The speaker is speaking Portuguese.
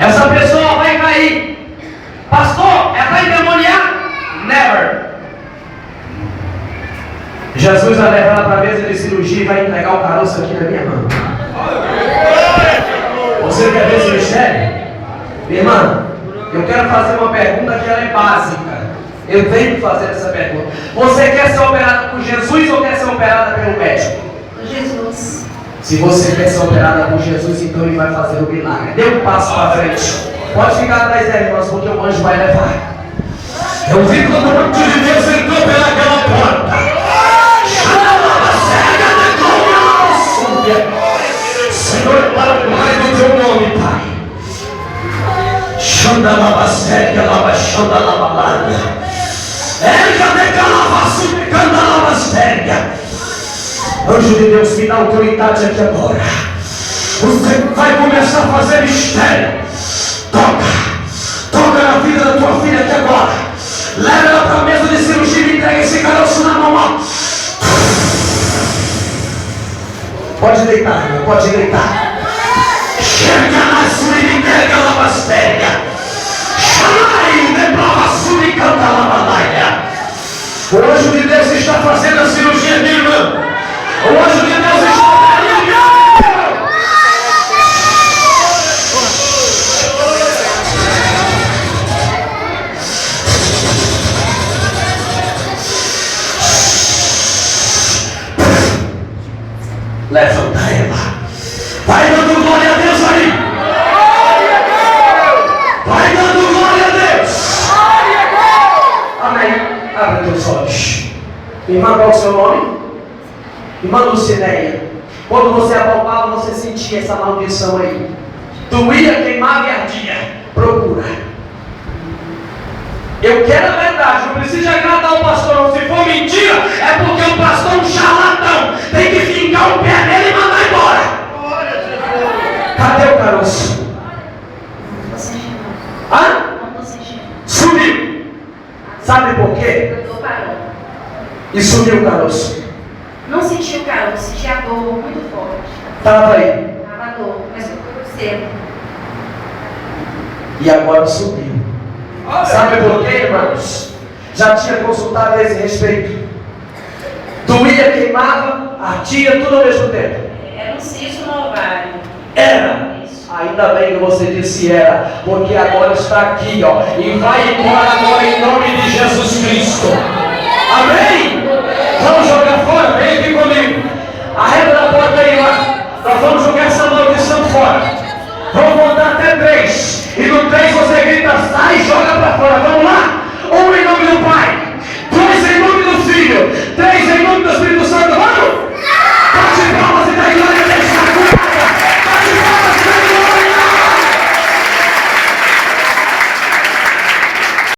Essa pessoa vai cair. Pastor, é para endemoniar? Never. Jesus vai levar ela para a mesa de cirurgia e vai entregar o caroço aqui na minha mão. Você quer ver esse mistério? Minha irmã, eu quero fazer uma pergunta que ela é básica. Eu venho fazer essa pergunta. Você quer ser operada por Jesus ou quer ser operada pelo médico? Jesus. Se você quer ser operada por Jesus, então Ele vai fazer o milagre. Dê um passo para frente. Pode ficar atrás dela, irmãos, porque o anjo vai levar. Eu vi quando o anjo de Deus entrou pelaquela porta. Senhor, para o Pai do teu nome, Pai. Xanda lava séria, lava xanda lava larga. Erga de calava suplicando lava séria. Anjo de Deus, me dá autoridade aqui agora. Você vai começar a fazer mistério. Toca na vida da tua filha aqui agora. Leva ela para a mesa de cirurgia e entrega esse caroço na mão. Pode deitar, irmão, pode deitar. Chega na sua e entrega a lava séria. Chai, nebrava sua e canta a lava laia. O anjo de Deus está fazendo a cirurgia, minha irmã. O anjo de Deus está fazendo. Levanta ela. Vai dando glória a Deus aí. Vai dando glória a Deus. Amém. Abre teus olhos. Irmã, qual é o seu nome? Irmã Lucinéia. Quando você apalpava, você sentia essa maldição aí. Doía, queimava e ardia. Procura. Eu quero a verdade, não precisa agradar o pastor não. Se for mentira, é porque o pastor é um charlatão. Tem que fincar o pé nele e mandar embora. Cadê o caroço? Hã? Sumiu. Sabe por quê? E sumiu o caroço. Não senti o caroço, senti a dor muito forte. Estava aí. Estava a dor, mas foi por cedo. E agora sumiu. Sabe por quê, irmãos? Já tinha consultado a esse respeito. Doía, queimava, ardia, tudo ao mesmo tempo. Era um cisto no ovário. Era. Ainda bem que você disse era, porque agora está aqui, ó. E vai embora agora em nome de Jesus Cristo. Amém? Vamos jogar fora, vem aqui comigo. Arreda da porta aí, lá. Nós vamos jogar essa maldição fora. Vamos